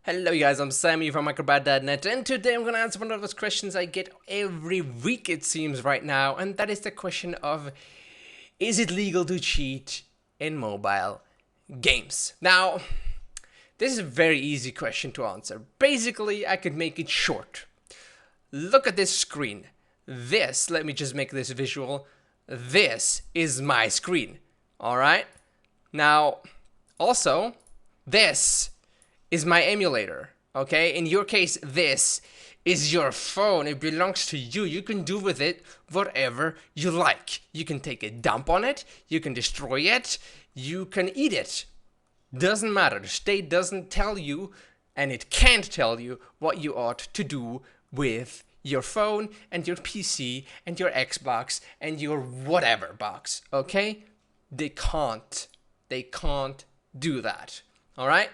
Hello guys, I'm Sammy from Acrobat.net, and today I'm going to answer one of those questions I get every week it seems right now, and that is the question of, is it legal to cheat in mobile games? Now, this is a very easy question to answer. Basically, I could make it short. Look at this screen. Let me just make this visual. This is my screen, alright? Now, also, this is my emulator, okay? In your case, this is your phone. It belongs to you. You can do with it whatever you like. You can take a dump on it. You can destroy it. You can eat it. Doesn't matter. The state doesn't tell you, and it can't tell you what you ought to do with your phone and your PC and your Xbox and your whatever box, okay? They can't. They can't do that, all right?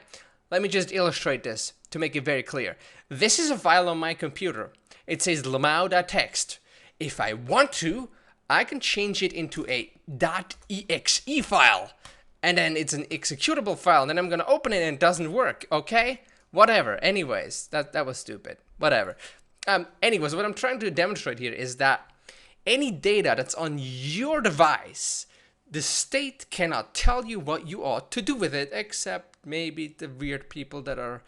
Let me just illustrate this to make it very clear. This is a file on my computer. It says lamau.txt. If I want to, I can change it into a .exe file. And then it's an executable file. And then I'm going to open it and it doesn't work, okay? Whatever. Anyways, that was stupid. Whatever. Anyways, what I'm trying to demonstrate here is that any data that's on your device, the state cannot tell you what you ought to do with it, except maybe the weird people that are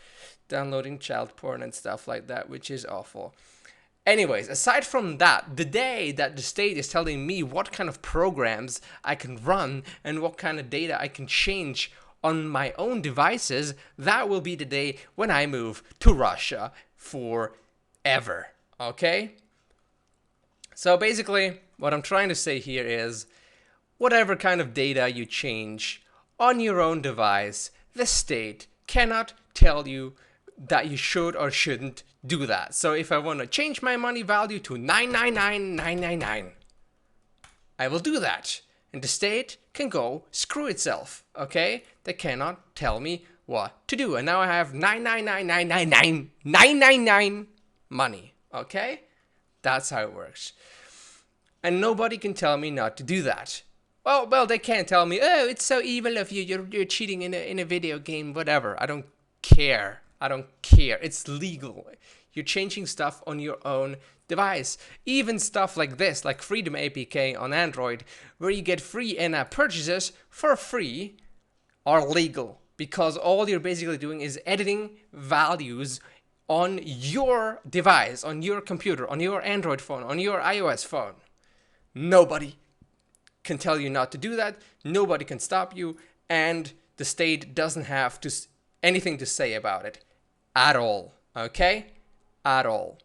downloading child porn and stuff like that, which is awful. Anyways, aside from that, the day that the state is telling me what kind of programs I can run and what kind of data I can change on my own devices, that will be the day when I move to Russia forever, okay? So basically, what I'm trying to say here is, whatever kind of data you change on your own device, the state cannot tell you that you should or shouldn't do that. So if I want to change my money value to 999,999, I will do that. And the state can go screw itself, okay? They cannot tell me what to do. And now I have 999,999,999 money, okay? That's how it works. And nobody can tell me not to do that. Well, they can't tell me, oh, it's so evil of you, you're cheating in a video game, whatever. I don't care. I don't care. It's legal. You're changing stuff on your own device. Even stuff like this, like Freedom APK on Android, where you get free in-app purchases for free, are legal. Because all you're basically doing is editing values on your device, on your computer, on your Android phone, on your iOS phone. Nobody can tell you not to do that. Nobody can stop you, and the state doesn't have anything to say about it at all, okay? At all.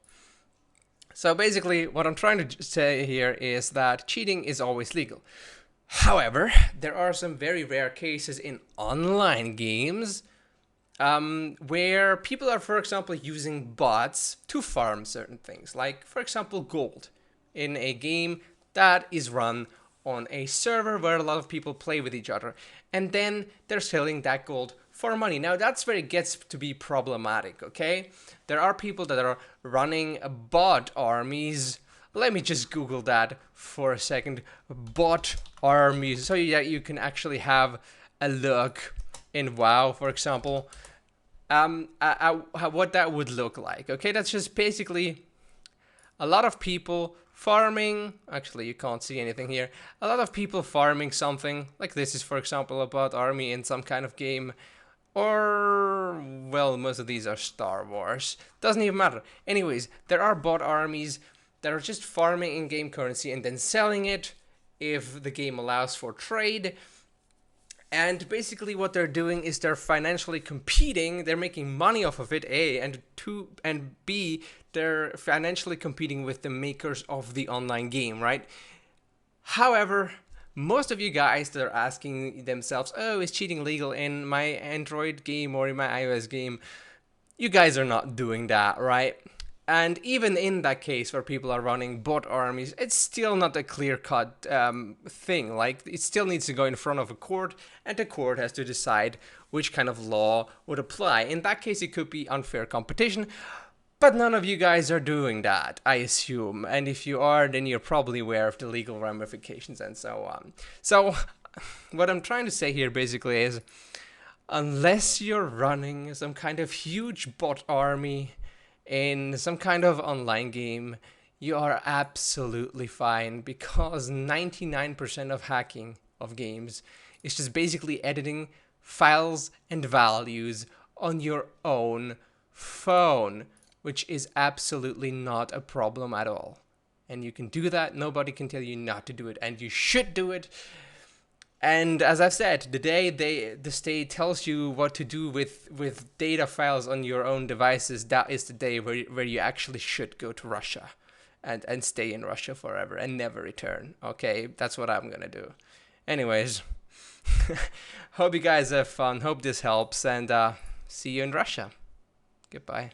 So basically, what I'm trying to say here is that cheating is always legal. However, there are some very rare cases in online games where people are, for example, using bots to farm certain things, like, for example, gold in a game that is run on a server where a lot of people play with each other, and then they're selling that gold for money. Now that's where it gets to be problematic, okay? There are people that are running bot armies. Let me just Google that for a second. Bot armies, so that you can actually have a look in WoW, for example, what that would look like, okay? That's just basically a lot of people farming. Actually, you can't see anything here. A lot of people farming something, like this is, for example, a bot army in some kind of game. Or, well, most of these are Star Wars. Doesn't even matter. Anyways, there are bot armies that are just farming in-game currency and then selling it if the game allows for trade. And basically what they're doing is they're financially competing, they're making money off of it, A, and B, they're financially competing with the makers of the online game, right? However, most of you guys that are asking themselves, oh, is cheating legal in my Android game or in my iOS game? You guys are not doing that, right? And even in that case where people are running bot armies, it's still not a clear-cut thing. Like, it still needs to go in front of a court, and the court has to decide which kind of law would apply. In that case, it could be unfair competition, but none of you guys are doing that, I assume. And if you are, then you're probably aware of the legal ramifications and so on. So, what I'm trying to say here basically is, unless you're running some kind of huge bot army in some kind of online game, you are absolutely fine, because 99% of hacking of games is just basically editing files and values on your own phone, which is absolutely not a problem at all. And you can do that. Nobody can tell you not to do it, and you should do it. And as I've said, the day the state tells you what to do with data files on your own devices, that is the day where you actually should go to Russia and stay in Russia forever and never return. Okay, that's what I'm gonna do. Anyways, hope you guys have fun. Hope this helps, and see you in Russia. Goodbye.